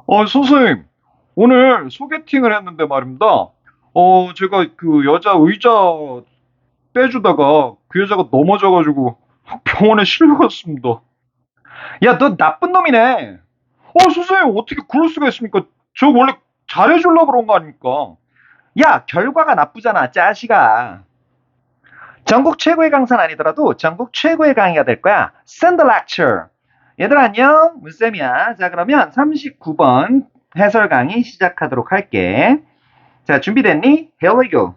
선생님, 오늘 소개팅을 했는데 말입니다. 제가 그 여자 의자 빼주다가 그 여자가 넘어져가지고 병원에 실려갔습니다. 야, 너 나쁜 놈이네. 선생님, 어떻게 그럴 수가 있습니까? 저 원래 잘해주려고 그런 거 아닙니까? 야, 결과가 나쁘잖아, 짜식아. 전국 최고의 강사는 아니더라도 전국 최고의 강의가 될 거야. Send the lecture. 얘들아, 안녕. 문쌤이야. 자, 그러면 39번 해설 강의 시작하도록 할게. 자, 준비됐니? Here we go.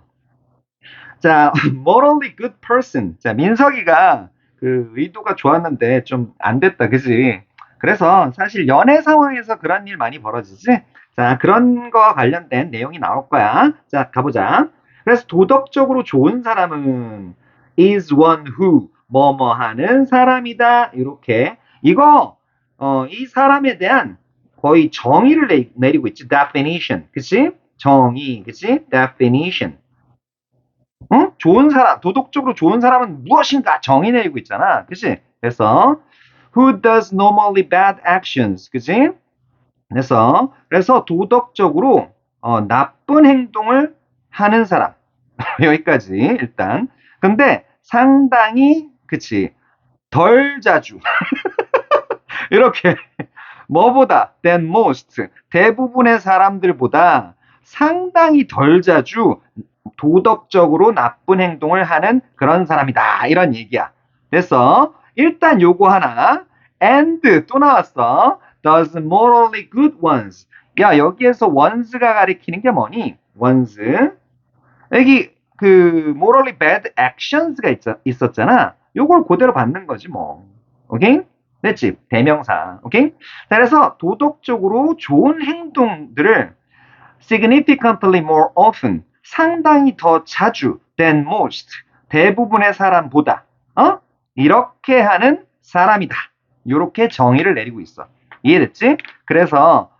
자, morally good person. 자, 민석이가 그 의도가 좋았는데 좀 안 됐다, 그지? 그래서 사실 연애 상황에서 그런 일 많이 벌어지지? 자, 그런 거와 관련된 내용이 나올 거야. 자, 가보자. 그래서 도덕적으로 좋은 사람은 is one who 뭐뭐 하는 사람이다. 이렇게. 이거, 이 사람에 대한 거의 정의를 내리고 있지. definition. 그치? 정의. 그치? definition. 응? 좋은 사람, 도덕적으로 좋은 사람은 무엇인가 정의 내리고 있잖아. 그치? 그래서 who does normally bad actions. 그치? 그래서 도덕적으로 나쁜 행동을 하는 사람. 여기까지 일단. 근데 상당히 그치? 덜 자주. 이렇게 뭐보다 than most 대부분의 사람들보다 상당히 덜 자주 도덕적으로 나쁜 행동을 하는 그런 사람이다. 이런 얘기야. 됐어. 일단 요거 하나. and 또 나왔어. does morally good ones. 야, 여기에서 ones가 가리키는 게 뭐니? ones. 여기 그 morally bad actions가 있었잖아. 요걸 그대로 받는 거지 뭐. 오케이? 됐지? 대명사. 오케이? 자, 그래서 도덕적으로 좋은 행동들을 significantly more often 상당히 더 자주 than most 대부분의 사람보다 이렇게 하는 사람이다. 이렇게 정의를 내리고 있어. 이해됐지? 그래서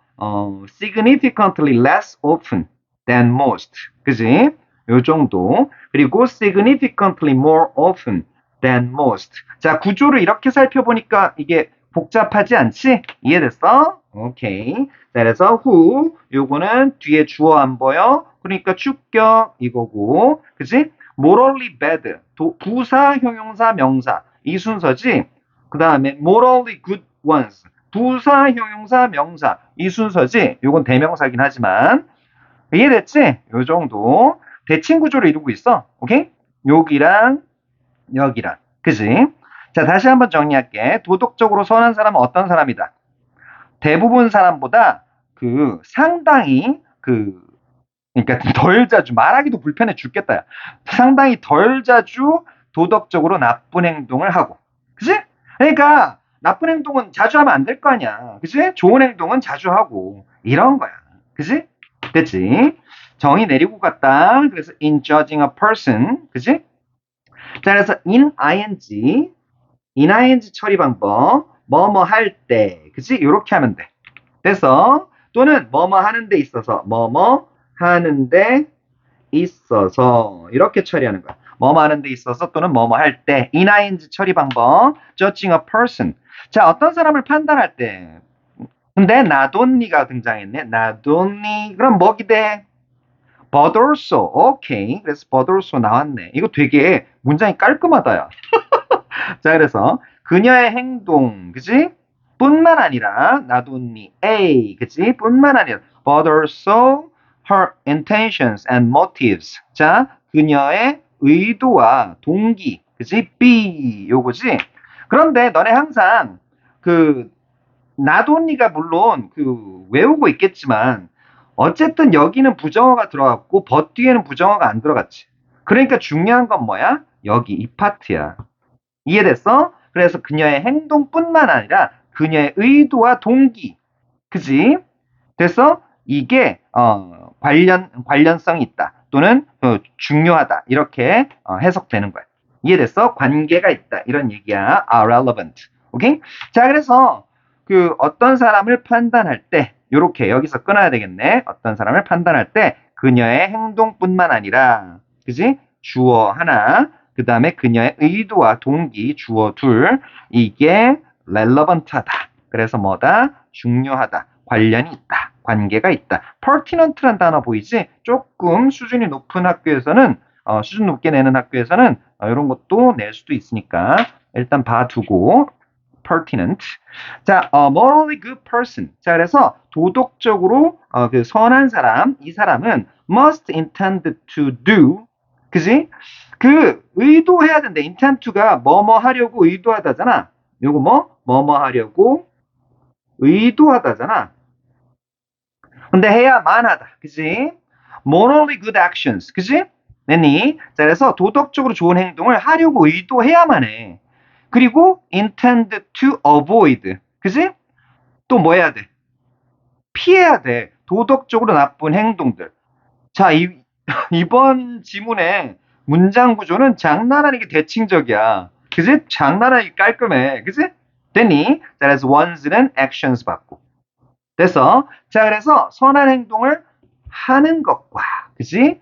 significantly less often than most 그지? 요 정도. 그리고 significantly more often than most. 자, 구조를 이렇게 살펴보니까 이게 복잡하지 않지? 이해됐어? 오케이. 자, 그래서 who 요거는 뒤에 주어 안 보여. 그러니까 주격 이거고. 그치? morally bad 부사, 형용사, 명사 이 순서지. 그 다음에 morally good ones 부사, 형용사, 명사 이 순서지. 요건 대명사긴 하지만 이해됐지? 요 정도 대칭 구조를 이루고 있어. 오케이? 여기랑 여기랑 그지? 자, 다시 한번 정리할게. 도덕적으로 선한 사람은 어떤 사람이다? 대부분 사람보다 그 상당히 그러니까 덜 자주 말하기도 불편해 죽겠다. 야. 상당히 덜 자주 도덕적으로 나쁜 행동을 하고. 그지? 그러니까 나쁜 행동은 자주 하면 안 될 거 아니야. 그지? 좋은 행동은 자주 하고 이런 거야. 그지? 됐지? 정의 내리고 갔다. 그래서 in judging a person. 그지? 자, 그래서 in ing 처리 방법. 뭐뭐 할 때. 그지? 이렇게 하면 돼. 돼서 또는 뭐뭐 하는 데 있어서 뭐뭐 하는 데 있어서 이렇게 처리하는 거야. 뭐뭐 하는 데 있어서 또는 뭐뭐 할 때 ing 처리 방법 judging a person. 자, 어떤 사람을 판단할 때 근데 not only가 등장했네. not only 그럼 뭐기 돼? but also 오케이. 그래서 but also 나왔네. 이거 되게 문장이 깔끔하다 야. 자, 그래서 그녀의 행동, 그지? 뿐만 아니라 not only A, 그지? 뿐만 아니라 but also her intentions and motives. 자, 그녀의 의도와 동기, 그지? B, 요거지? 그런데 너네 항상 그 not only가 물론 그 외우고 있겠지만 어쨌든 여기는 부정어가 들어갔고 but 뒤에는 부정어가 안 들어갔지. 그러니까 중요한 건 뭐야? 여기 이 파트야. 이해됐어? 그래서 그녀의 행동뿐만 아니라 그녀의 의도와 동기, 그지? 됐어? 이게 관련성이 있다 또는 중요하다 이렇게 해석되는 거야. 이해됐어? 관계가 있다 이런 얘기야. relevant. 오케이? 자, 그래서 그 어떤 사람을 판단할 때 요렇게 여기서 끊어야 되겠네. 어떤 사람을 판단할 때 그녀의 행동뿐만 아니라 그지? 주어 하나 그 다음에 그녀의 의도와 동기 주어 둘 이게 relevant하다. 그래서 뭐다? 중요하다. 관련이 있다. 관계가 있다. pertinent란 단어 보이지? 조금 수준이 높은 학교에서는 수준 높게 내는 학교에서는 이런 것도 낼 수도 있으니까 일단 봐두고 pertinent. 자, morally good person. 자, 그래서 도덕적으로 그 선한 사람, 이 사람은 must intend to do. 그지? 그 의도해야 된다. intend to가 뭐뭐 하려고 의도하다잖아. 요거 뭐뭐 하려고 의도하다잖아. 근데 해야만 하다. 그지? morally good actions. 그지? 됐니? 자, 그래서 도덕적으로 좋은 행동을 하려고 의도해야만 해. 그리고 intend to avoid. 그지? 또 뭐 해야 돼? 피해야 돼. 도덕적으로 나쁜 행동들. 자, 이번 지문의 문장 구조는 장난 아니게 대칭적이야. 그지? 장난 아니게 깔끔해. 그지? 됐니? 자, 그래서 one's는 actions 받고. 됐어. 자, 그래서 선한 행동을 하는 것과, 그지?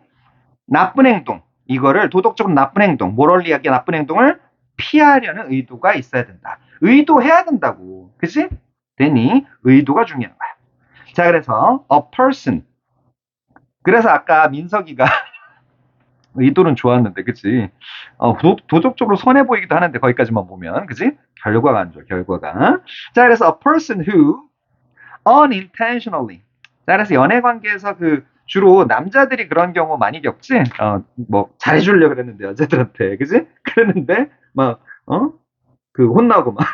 나쁜 행동. 이거를 도덕적으로 나쁜 행동, 모럴리하게 나쁜 행동을 피하려는 의도가 있어야 된다. 의도해야 된다고. 그지? 됐니? 의도가 중요한 거야. 자, 그래서 a person. 그래서 아까 민석이가 의도는 좋았는데, 그치? 도덕적으로 선해 보이기도 하는데, 거기까지만 보면, 그치? 결과가 안 좋아, 결과가. 자, 그래서 a person who unintentionally. 자, 그래서 연애 관계에서 주로 남자들이 그런 경우 많이 겪지? 뭐, 잘해주려고 그랬는데, 여자들한테, 그치? 그랬는데, 막, 혼나고 막,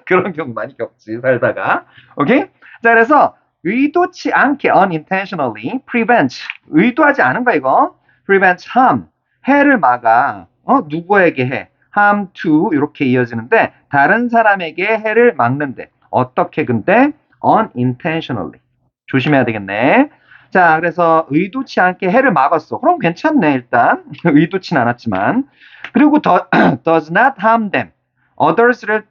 그런 경우 많이 겪지, 살다가. 오케이? 자, 그래서 의도치 않게 unintentionally prevent. 의도하지 않은 거야, 이거. prevent harm. 해를 막아. 누구에게 해? harm to 이렇게 이어지는데 다른 사람에게 해를 막는데 어떻게 근데 unintentionally. 조심해야 되겠네. 자, 그래서 의도치 않게 해를 막았어. 그럼 괜찮네, 일단. 의도치는 않았지만. 그리고 does not harm them. others를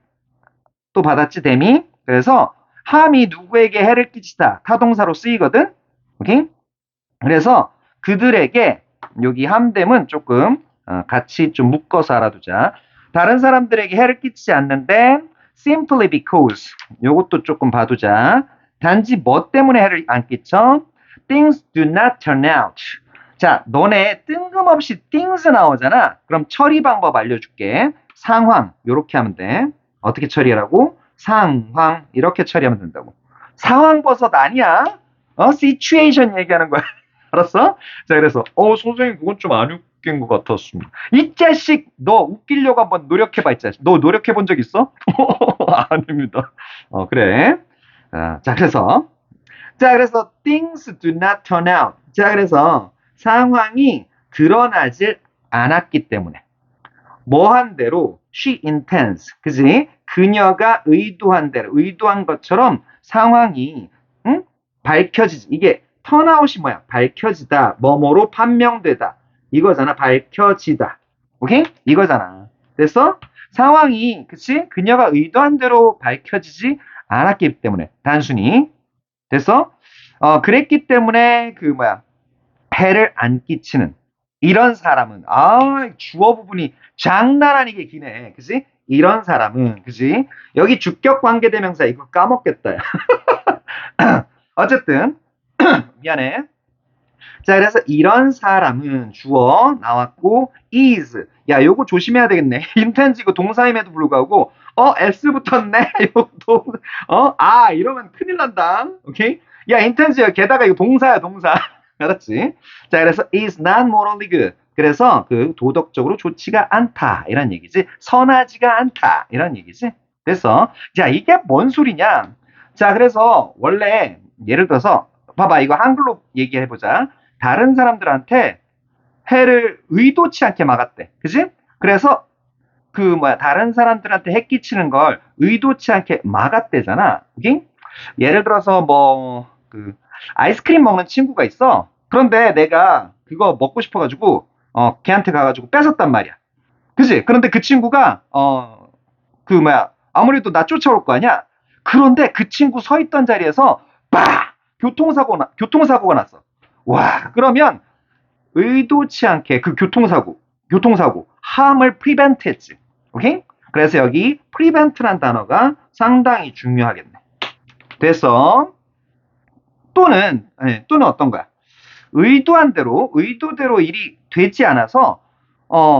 또 받았지, 댐이. 그래서 함이 누구에게 해를 끼치다 타동사로 쓰이거든. 오케이? 그래서 그들에게 여기 함댐은 조금 같이 좀 묶어서 알아두자. 다른 사람들에게 해를 끼치지 않는데 simply because 요것도 조금 봐두자. 단지 뭐 때문에 해를 안 끼쳐? things do not turn out. 자, 너네 뜬금없이 things 나오잖아. 그럼 처리 방법 알려줄게. 상황 요렇게 하면 돼. 어떻게 처리하라고? 상황 이렇게 처리하면 된다고. 상황 버섯 아니야. situation 얘기하는 거야. 알았어? 자, 그래서 선생님 그건 좀 안 웃긴 것 같았습니다. 이 자식 너 웃기려고 한번 노력해봐. 이 자식 너 노력해본 적 있어? 아닙니다. 그래. 자, 그래서 things do not turn out. 자, 그래서 상황이 드러나질 않았기 때문에 뭐한 대로 she intends. 그지? 그녀가 의도한 대로 의도한 것처럼 상황이 밝혀지지. 이게 턴아웃이 뭐야? 밝혀지다. 뭐뭐로 판명되다. 이거잖아. 밝혀지다. 오케이? 이거잖아. 됐어? 상황이 그치? 그녀가 의도한 대로 밝혀지지 않았기 때문에 단순히 됐어? 그랬기 때문에 해를 안 끼치는 이런 사람은 주어 부분이 장난 아니게 기네. 그지? 이런 사람은 그지? 여기 주격 관계대명사 이거 까먹겠다. 어쨌든 미안해. 자, 그래서 이런 사람은 주어 나왔고 is. 야, 요거 조심해야 되겠네. intense 이거 동사임에도 불구하고 s 붙었네. 요거 이러면 큰일 난다. 오케이? 야, intense야. 게다가 이거 동사야, 동사. 알았지? 자, 그래서 is not morally good. 그래서 도덕적으로 좋지가 않다. 이런 얘기지. 선하지가 않다. 이런 얘기지. 그래서 자, 이게 뭔 소리냐? 자, 그래서 원래 예를 들어서 봐봐. 이거 한글로 얘기해 보자. 다른 사람들한테 해를 의도치 않게 막았대. 그지? 그래서 다른 사람들한테 해 끼치는 걸 의도치 않게 막았대잖아. 오케이? 예를 들어서 아이스크림 먹는 친구가 있어. 그런데 내가 그거 먹고 싶어가지고 걔한테 가가지고 뺏었단 말이야. 그지? 그런데 그 친구가 아무래도 나 쫓아올 거 아니야. 그런데 그 친구 서 있던 자리에서 교통사고가 났어. 와, 그러면 의도치 않게 교통사고 harm을 prevent 했지. 오케이? 그래서 여기 prevent란 단어가 상당히 중요하겠네. 됐어? 또는 어떤 거야? 의도대로 일이 되지 않아서,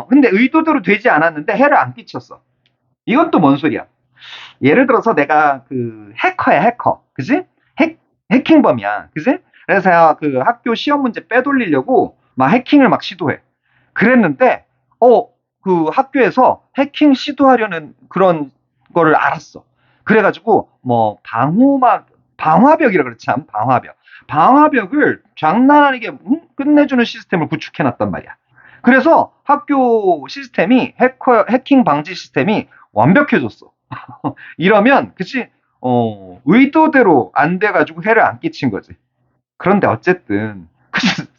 근데 의도대로 되지 않았는데 해를 안 끼쳤어. 이건 또 뭔 소리야? 예를 들어서 내가 그 해커야, 해커. 그지? 해킹범이야. 그지? 그래서 그 학교 시험 문제 빼돌리려고 막 해킹을 막 시도해. 그랬는데, 그 학교에서 해킹 시도하려는 그런 거를 알았어. 그래가지고, 뭐, 방화벽이라 그랬지, 참, 방화벽. 방화벽을 장난 아니게 끝내주는 시스템을 구축해놨단 말이야. 그래서 학교 시스템이, 해킹 방지 시스템이 완벽해졌어. 이러면, 그치? 의도대로 안 돼가지고 해를 안 끼친 거지. 그런데 어쨌든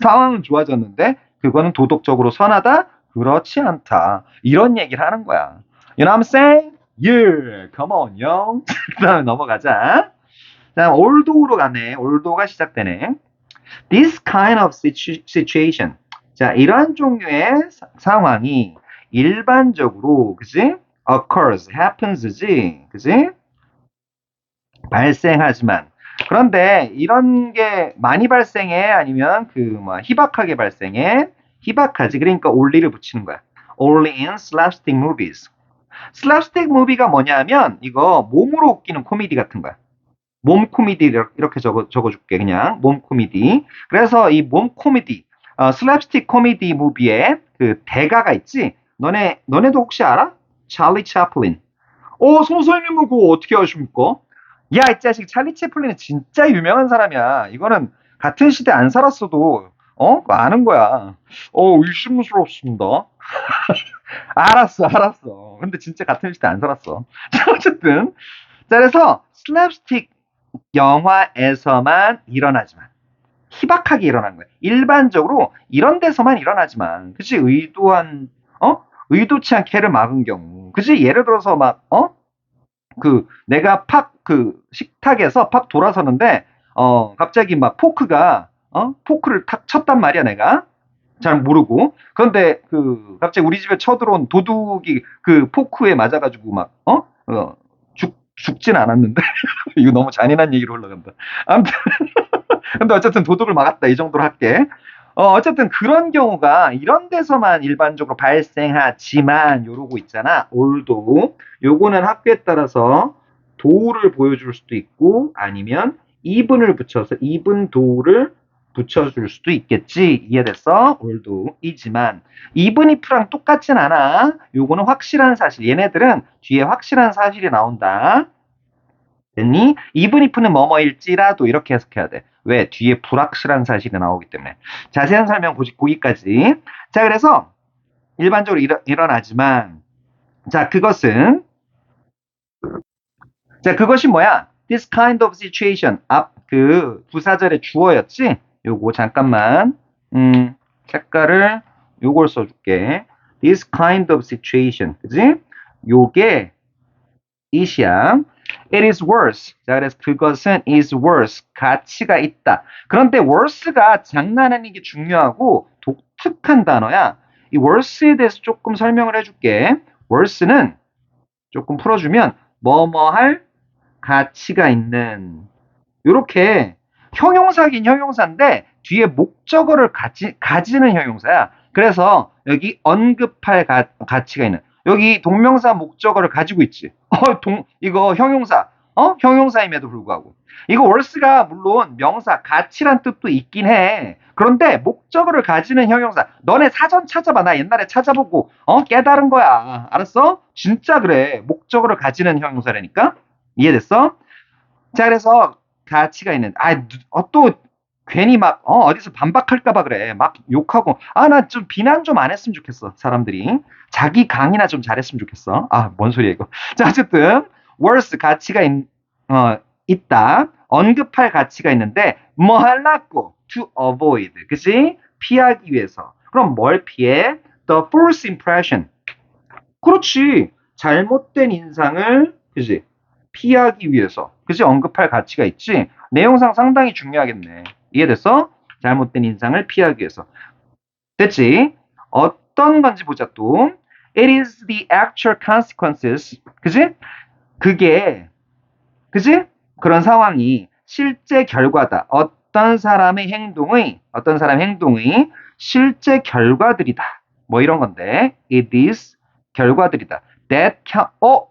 상황은 좋아졌는데 그거는 도덕적으로 선하다? 그렇지 않다. 이런 얘기를 하는 거야. You know what I'm saying? Yeah, come on, young. 그 다음에 넘어가자. 다음 올도로 가네. 올도가 시작되네. This kind of situation. 자, 이런 종류의 상황이 일반적으로, 그지? occurs, happens지, 그지? 발생하지만 그런데 이런 게 많이 발생해 아니면 그 뭐 희박하게 발생해 희박하지 그러니까 only를 붙이는 거야. Only in slapstick movies. slapstick movie가 뭐냐면 이거 몸으로 웃기는 코미디 같은 거야. 몸 코미디 이렇게 적어줄게 그냥 몸 코미디. 그래서 이 몸 코미디 슬랩스틱 코미디 무비에 그 대가가 있지. 너네도 혹시 알아? 찰리 채플린. 선생님은 그거 어떻게 아십니까? 야, 이 자식, 찰리 채플린은 진짜 유명한 사람이야. 이거는 같은 시대 안 살았어도, 그거 아는 거야. 의심스럽습니다. 알았어. 근데 진짜 같은 시대 안 살았어. 자, 어쨌든. 자, 그래서 슬랩스틱 영화에서만 일어나지만, 희박하게 일어난 거야. 일반적으로 이런 데서만 일어나지만, 그치? 의도치 않게 해를 막은 경우. 그치? 예를 들어서 막, 내가 식탁에서 팍 돌아서는데, 갑자기 막 포크를 탁 쳤단 말이야, 내가. 잘 모르고. 그런데 갑자기 우리 집에 쳐들어온 도둑이 그 포크에 맞아가지고 죽진 않았는데. 이거 너무 잔인한 얘기로 흘러간다. 아무튼, 근데 어쨌든 도둑을 막았다. 이 정도로 할게. 어쨌든 그런 경우가 이런 데서만 일반적으로 발생하지만 요러고 있잖아. 올도. 요거는 학교에 따라서 도를 보여줄 수도 있고 아니면 이분을 붙여서 이분 도를 붙여줄 수도 있겠지. 이해됐어? 올도이지만 이분 if랑 똑같진 않아. 요거는 확실한 사실. 얘네들은 뒤에 확실한 사실이 나온다. 됐니? even if는 뭐뭐일지라도 이렇게 해석해야 돼. 왜? 뒤에 불확실한 사실이 나오기 때문에. 자세한 설명 거기까지. 자, 그래서 일반적으로 일어나지만 그것이 뭐야? This kind of situation. 부사절의 주어였지? 요거 잠깐만 색깔을 요걸 써줄게. This kind of situation. 그지? 요게 it이야. It is worse. 자, 그래서 그것은 is worse. 가치가 있다. 그런데 worse가 장난 아니게 중요하고 독특한 단어야. 이 worse에 대해서 조금 설명을 해줄게. worse는 조금 풀어주면 뭐뭐 할 가치가 있는 요렇게 형용사긴 형용사인데 뒤에 목적어를 가지는 형용사야. 그래서 여기 언급할 가치가 있는 여기 동명사 목적어를 가지고 있지. 이거 형용사. 형용사임에도 불구하고. 이거 worse가 물론 명사 가치란 뜻도 있긴 해. 그런데 목적어를 가지는 형용사. 너네 사전 찾아봐. 나 옛날에 찾아보고 깨달은 거야. 알았어? 진짜 그래. 목적어를 가지는 형용사라니까. 이해됐어? 자, 그래서 가치가 있는. 또 괜히 막 어디서 반박할까봐 그래. 막 욕하고. 나 좀 비난 좀 안 했으면 좋겠어. 사람들이 자기 강의나 좀 잘했으면 좋겠어. 뭔 소리야 이거. 자, 어쨌든 worse 가치가 있다. 언급할 가치가 있는데 뭐 하려고? To avoid. 그치? 피하기 위해서. 그럼 뭘 피해? The false impression. 그렇지. 잘못된 인상을 그치? 피하기 위해서. 그치? 언급할 가치가 있지? 내용상 상당히 중요하겠네. 이해됐어? 잘못된 인상을 피하기 위해서. 됐지? 어떤 건지 보자 또. It is the actual consequences. 그지? 그게, 그지? 그런 상황이 실제 결과다. 어떤 사람의 행동의 실제 결과들이다. 뭐 이런 건데, it is 결과들이다.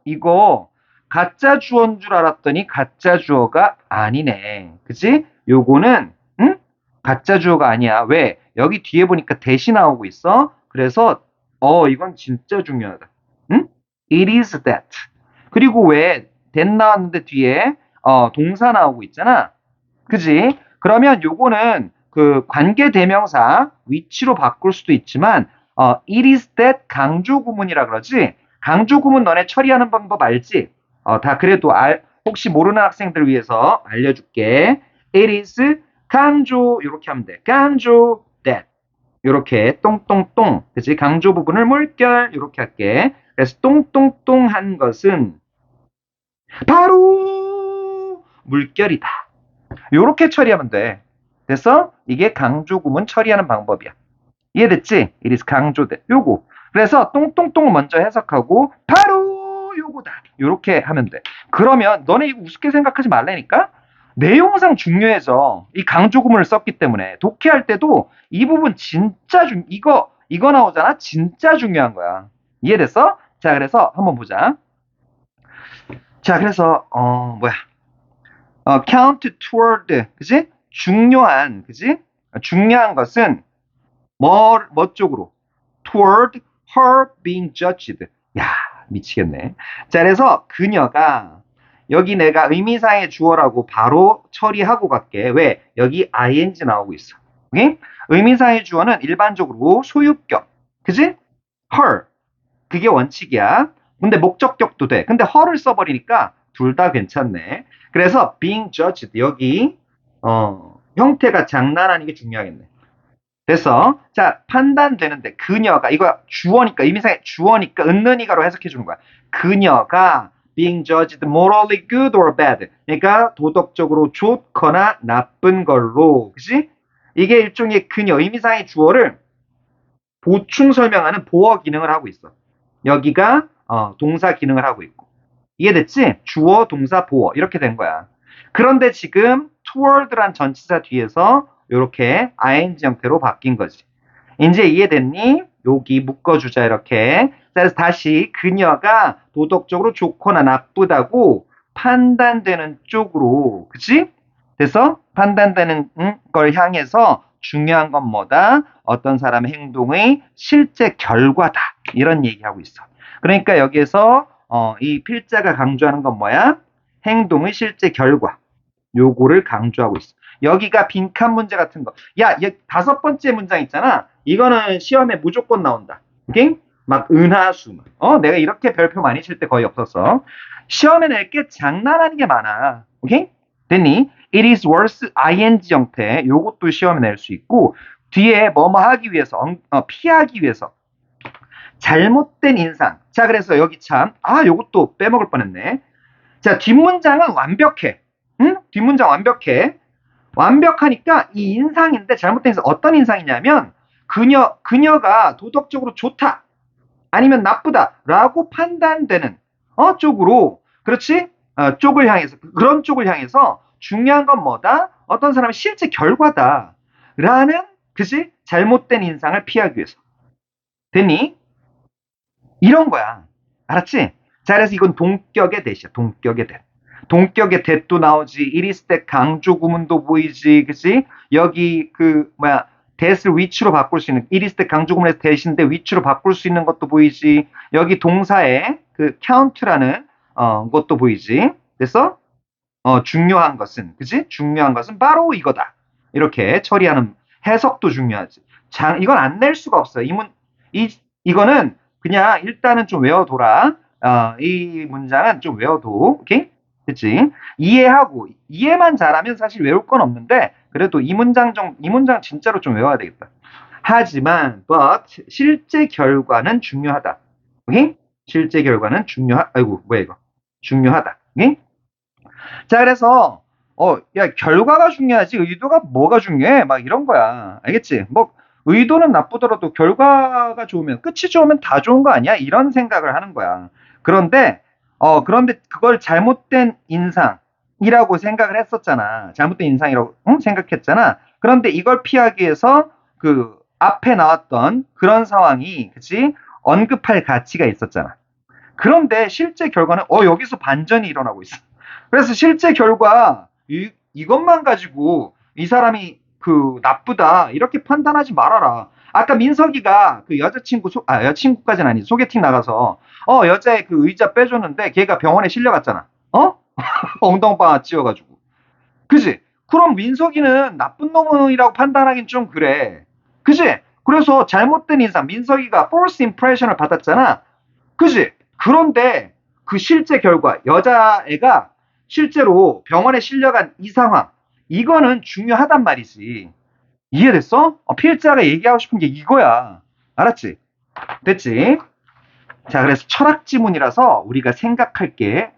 이거 가짜 주어인 줄 알았더니 가짜 주어가 아니네. 그치? 요거는, 응? 가짜 주어가 아니야. 왜? 여기 뒤에 보니까 대시 나오고 있어. 그래서, 이건 진짜 중요하다. 응? It is that. 그리고 왜 that 나왔는데 뒤에, 동사 나오고 있잖아. 그지? 그러면 요거는 그 관계 대명사 위치로 바꿀 수도 있지만 it is that 강조 구문이라 그러지. 강조 구문 너네 처리하는 방법 알지? 다 그래도 혹시 모르는 학생들 위해서 알려줄게. it is 강조 이렇게 하면 돼. 강조 that 이렇게 똥똥똥 그지? 강조 부분을 물결 이렇게 할게. 그래서 똥똥똥한 것은 바로 물결이다. 요렇게 처리하면 돼. 그래서 이게 강조 구문 처리하는 방법이야. 이해됐지? It is 강조돼. 요거. 그래서 똥똥똥을 먼저 해석하고 바로 요거다. 요렇게 하면 돼. 그러면 너네 이거 우습게 생각하지 말라니까? 내용상 중요해져. 이 강조 구문을 썼기 때문에 독해할 때도 이 부분 진짜 이거 나오잖아? 진짜 중요한 거야. 이해됐어? 자, 그래서 한번 보자. 자, 그래서 count toward, 그지? 그지? 중요한 것은 뭐 쪽으로? toward her being judged. 야, 미치겠네. 자, 그래서 그녀가 여기 내가 의미상의 주어라고 바로 처리하고 갈게. 왜? 여기 ing 나오고 있어. 오케이? 의미상의 주어는 일반적으로 소유격. 그지? her. 그게 원칙이야. 근데 목적격도 돼. 근데 her를 써버리니까 둘 다 괜찮네. 그래서 being judged 여기 형태가 장난하는 게 중요하겠네. 됐어. 자, 판단되는데 그녀가 이거 주어니까 의미상의 주어니까 은는이가로 해석해 주는 거야. 그녀가 being judged morally good or bad. 그러니까 도덕적으로 좋거나 나쁜 걸로. 그지? 이게 일종의 그녀 의미상의 주어를 보충 설명하는 보어 기능을 하고 있어. 여기가 동사 기능을 하고 있고. 이해됐지? 주어, 동사, 보어 이렇게 된 거야. 그런데 지금 toward란 전치사 뒤에서 이렇게 ing 형태로 바뀐 거지. 이제 이해됐니? 여기 묶어주자 이렇게. 그래서 다시 그녀가 도덕적으로 좋거나 나쁘다고 판단되는 쪽으로, 그치? 그래서 판단되는 걸 향해서 중요한 건 뭐다? 어떤 사람의 행동의 실제 결과다. 이런 얘기하고 있어. 그러니까 여기에서 이 필자가 강조하는 건 뭐야? 행동의 실제 결과. 요거를 강조하고 있어. 여기가 빈칸 문제 같은 거. 야, 5번째 문장 있잖아. 이거는 시험에 무조건 나온다. 오케이? 막 은하수. 내가 이렇게 별표 많이 칠 때 거의 없었어. 시험에 낼 게 장난하는 게 많아. 오케이? 됐니? It is worse ing 형태. 요것도 시험에 낼 수 있고 뒤에 뭐뭐 하기 위해서 피하기 위해서 잘못된 인상. 자, 그래서 여기 참 요것도 빼먹을 뻔했네. 자, 뒷문장은 완벽해. 응? 뒷문장 완벽해. 완벽하니까 이 인상인데 잘못된 인상 어떤 인상이냐면 그녀가 도덕적으로 좋다 아니면 나쁘다라고 판단되는 쪽으로 그렇지? 쪽을 향해서 그런 쪽을 향해서 중요한 건 뭐다? 어떤 사람의 실제 결과다라는 그지? 잘못된 인상을 피하기 위해서. 됐니? 이런 거야. 알았지? 자, 그래서 이건 동격의 대시야. 동격의 대. 동격의 대도 나오지. 이리스 때 강조 구문도 보이지. 그치? 여기 대를 위치로 바꿀 수 있는 이리스 때 강조 구문에서 대신데 위치로 바꿀 수 있는 것도 보이지. 여기 동사에 그 count라는 것도 보이지. 그래서 중요한 것은 그치? 중요한 것은 바로 이거다. 이렇게 처리하는 해석도 중요하지. 이건 안 낼 수가 없어요. 이거는 그냥 일단은 좀 외워둬라. 이 문장은 좀 외워둬. 오케이? 그치? 이해만 잘하면 사실 외울 건 없는데, 그래도 이 문장 진짜로 좀 외워야 되겠다. 하지만, 실제 결과는 중요하다. 오케이? 실제 결과는 중요하다. 오케이? 자, 그래서, 결과가 중요하지, 의도가 뭐가 중요해? 막 이런 거야. 알겠지? 의도는 나쁘더라도 결과가 좋으면, 끝이 좋으면 다 좋은 거 아니야? 이런 생각을 하는 거야. 그런데 그걸 잘못된 인상이 이라고 생각을 했었잖아. 잘못된 인상이라고 응? 생각했잖아. 그런데 이걸 피하기 위해서 그 앞에 나왔던 그런 상황이 그치? 언급할 가치가 있었잖아. 그런데 실제 결과는 여기서 반전이 일어나고 있어. 그래서 실제 결과 이것만 가지고 이 사람이 그 나쁘다 이렇게 판단하지 말아라. 아까 민석이가 그 여자친구 여자친구까지는 아니지 소개팅 나가서 여자의 그 의자 빼줬는데 걔가 병원에 실려갔잖아. 어? 엉덩방아 찧어가지고. 그지? 그럼 민석이는 나쁜 놈이라고 판단하긴 좀 그래. 그지? 그래서 잘못된 인상, 민석이가 false impression을 받았잖아. 그지? 그런데 그 실제 결과, 여자애가 실제로 병원에 실려간 이 상황, 이거는 중요하단 말이지. 이해됐어? 필자가 얘기하고 싶은 게 이거야. 알았지? 됐지? 자, 그래서 철학 지문이라서 우리가 생각할 게,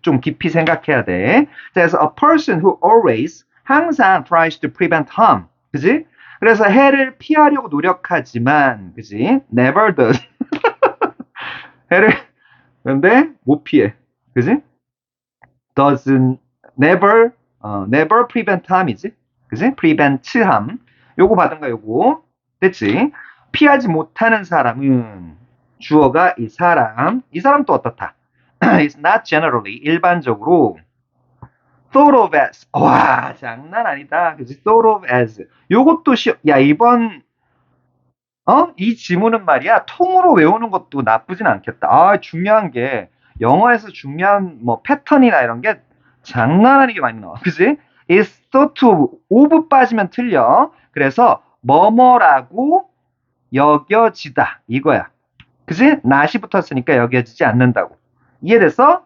좀 깊이 생각해야 돼. 자, 그래서 a person who always, 항상 tries to prevent harm. 그지? 그래서 해를 피하려고 노력하지만, 그지? never does. 해를, 근데 못 피해. 그지? doesn't, never, never prevent harm이지? 그지? prevent harm. 요거 받은 거 요거. 됐지? 피하지 못하는 사람은 주어가 이 사람 또 어떻다? is not generally, 일반적으로 thought of as. 와, 장난 아니다. 그지? thought of as. 요것도 야, 이 지문은 말이야, 통으로 외우는 것도 나쁘진 않겠다. 중요한 게, 영어에서 중요한 뭐 패턴이나 이런 게 장난 아니게 많이 나와. 그지? is thought to, of 빠지면 틀려. 그래서, 뭐뭐라고 여겨지다. 이거야. 그지? not이 붙었으니까 여겨지지 않는다고. 이해됐어?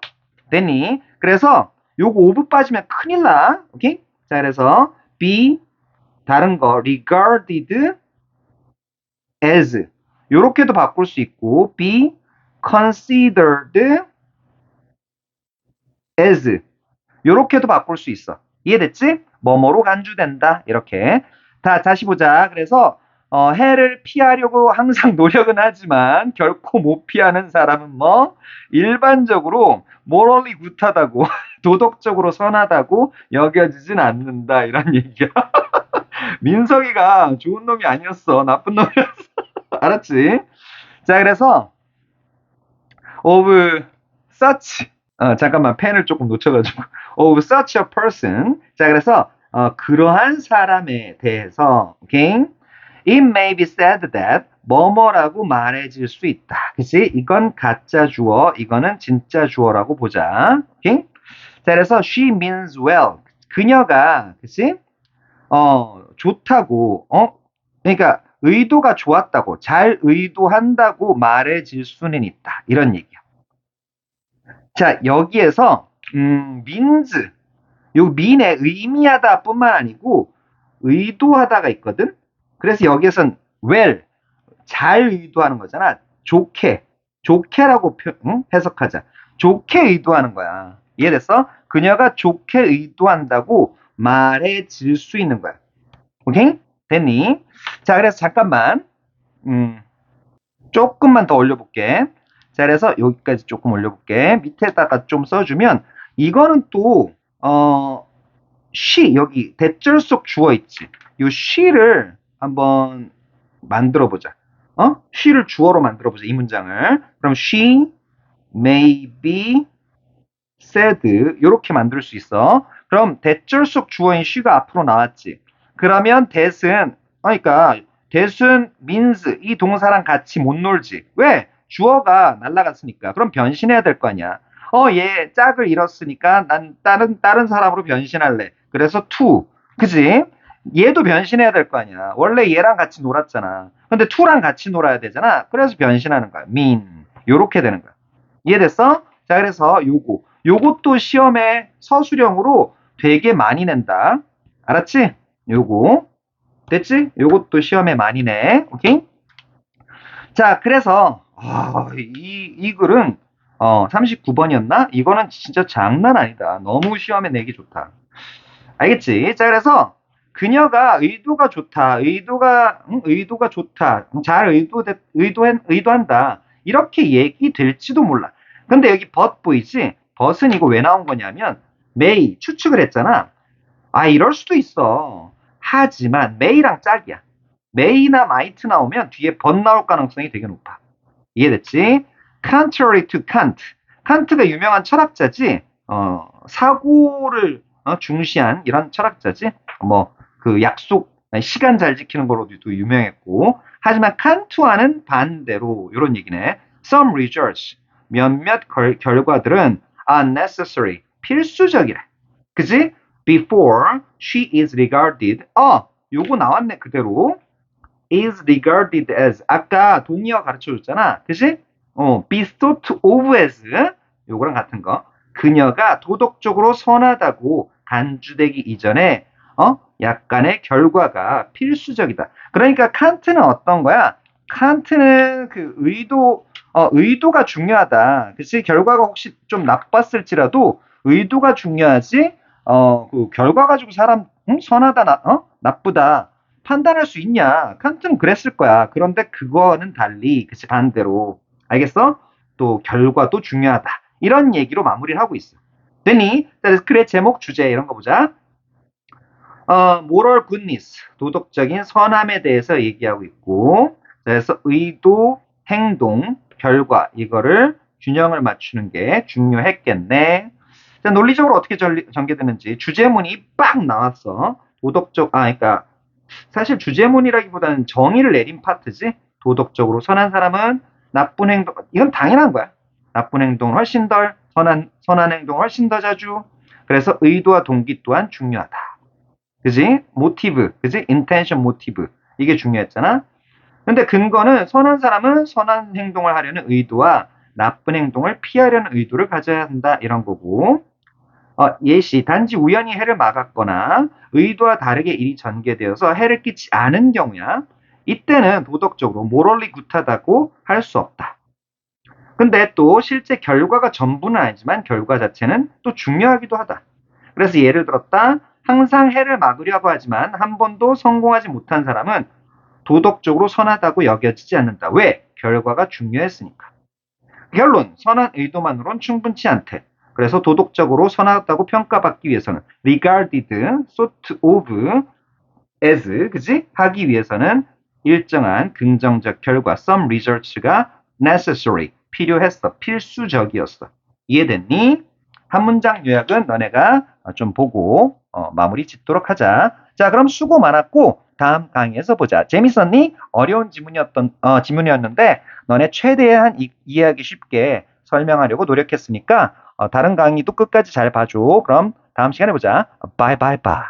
됐니? 그래서, 요거 of 빠지면 큰일 나. 오케이? 자, 그래서, be, 다른 거, regarded, as 요렇게도 바꿀 수 있고 be considered as 요렇게도 바꿀 수 있어. 이해됐지? 뭐뭐로 간주된다. 이렇게. 다시 보자. 그래서 해를 피하려고 항상 노력은 하지만 결코 못 피하는 사람은 뭐 일반적으로 morally 굿하다고 도덕적으로 선하다고 여겨지진 않는다. 이런 얘기야. 민석이가 좋은 놈이 아니었어. 나쁜 놈이었어. 알았지? 자, 그래서 of such 잠깐만 펜을 조금 놓쳐가지고 of such a person. 자, 그래서 그러한 사람에 대해서 okay? It may be said that 뭐뭐라고 말해질 수 있다. 그치? 이건 가짜 주어, 이거는 진짜 주어라고 보자. 오케이? 자, 그래서 she means well. 그녀가 그치? 좋다고 그러니까 의도가 좋았다고, 잘 의도한다고 말해질 수는 있다. 이런 얘기야. 자, 여기에서 means, 요 mean의 의미하다 뿐만 아니고 의도하다가 있거든. 그래서 여기에선 well, 잘 의도하는 거잖아. 좋게라고 해석하자. 좋게 의도하는 거야. 이해됐어? 그녀가 좋게 의도한다고 말해질 수 있는 거야. 오케이? 됐니? 자, 그래서 잠깐만 조금만 더 올려볼게. 자, 그래서 여기까지 조금 올려볼게. 밑에다가 좀 써주면 이거는 또 she, 여기 대절 속 주어 있지. 이 she를 한번 만들어 보자. she를 주어로 만들어 보자. 이 문장을. 그럼 she may be said 이렇게 만들 수 있어. 그럼 대절 속 주어인 she가 앞으로 나왔지. 그러면 that은 그러니까 that은 means 이 동사랑 같이 못 놀지. 왜? 주어가 날라갔으니까. 그럼 변신해야 될 거 아니야. 얘 짝을 잃었으니까 난 다른 사람으로 변신할래. 그래서 to. 그지? 얘도 변신해야 될 거 아니야. 원래 얘랑 같이 놀았잖아. 근데 to랑 같이 놀아야 되잖아. 그래서 변신하는 거야. mean. 요렇게 되는 거야. 이해됐어? 자, 그래서 요것도 시험에 서술형으로 되게 많이 낸다. 알았지? 요거. 됐지? 요것도 시험에 많이 내. 오케이? 자, 그래서 이 글은 39번이었나? 이거는 진짜 장난 아니다. 너무 시험에 내기 좋다. 알겠지? 자, 그래서 그녀가 의도가 좋다. 의도가 좋다. 잘 의도한다. 이렇게 얘기될지도 몰라. 근데 여기 but 보이지? but은 이거 왜 나온 거냐면 may 추측을 했잖아. 아, 이럴 수도 있어. 하지만 may랑 짝이야. may나 might 나오면 뒤에 but 나올 가능성이 되게 높아. 이해됐지? contrary to Kant. 칸트가 유명한 철학자지. 사고를 중시한 이런 철학자지. 뭐 그 약속 시간 잘 지키는 걸로도 유명했고. 하지만 칸트와는 반대로 이런 얘기네. Some results 몇몇 결과들은 are necessary 필수적이래. 그지? Before she is regarded. 요거 나왔네 그대로. is regarded as 아까 동의어 가르쳐 줬잖아. 그지? be thought of as 요거랑 같은 거. 그녀가 도덕적으로 선하다고 간주되기 이전에 약간의 결과가 필수적이다. 그러니까 칸트는 어떤 거야? 칸트는 그 의도가 중요하다. 그치? 결과가 혹시 좀 나빴을지라도 의도가 중요하지. 그 결과 가지고 사람 선하다 나쁘다 판단할 수 있냐? 칸트는 그랬을 거야. 그런데 그거는 달리, 그치, 반대로. 알겠어? 또 결과도 중요하다. 이런 얘기로 마무리를 하고 있어. 됐니? 자, 그래, 제목, 주제 이런 거 보자. moral goodness, 도덕적인 선함에 대해서 얘기하고 있고, 그래서 의도, 행동, 결과 이거를 균형을 맞추는 게 중요했겠네. 자, 논리적으로 어떻게 전개되는지 주제문이 빡 나왔어. 그러니까 사실 주제문이라기보다는 정의를 내린 파트지. 도덕적으로 선한 사람은 나쁜 행동, 이건 당연한 거야. 나쁜 행동은 훨씬 덜, 선한 행동은 훨씬 더 자주. 그래서 의도와 동기 또한 중요하다. 그지? 모티브, 그지? 인텐션 모티브. 이게 중요했잖아. 근데 근거는 선한 사람은 선한 행동을 하려는 의도와 나쁜 행동을 피하려는 의도를 가져야 한다. 이런 거고. 예시, 단지 우연히 해를 막았거나 의도와 다르게 일이 전개되어서 해를 끼치 않은 경우야. 이때는 도덕적으로 모럴리 굿하다고 할 수 없다. 근데 또 실제 결과가 전부는 아니지만 결과 자체는 또 중요하기도 하다. 그래서 예를 들었다. 항상 해를 막으려고 하지만 한 번도 성공하지 못한 사람은 도덕적으로 선하다고 여겨지지 않는다. 왜? 결과가 중요했으니까. 결론, 선한 의도만으론 충분치 않대. 그래서 도덕적으로 선하다고 평가받기 위해서는 regarded, thought of as, 그지? 하기 위해서는 일정한 긍정적 결과, some results가 necessary, 필요했어, 필수적이었어. 이해됐니? 한 문장 요약은 너네가 좀 보고 마무리 짓도록 하자. 자, 그럼 수고 많았고 다음 강의에서 보자. 재밌었니? 어려운 지문이었는데 너네 최대한 이해하기 쉽게 설명하려고 노력했으니까 다른 강의도 끝까지 잘 봐줘. 그럼 다음 시간에 보자. 바이바이바이.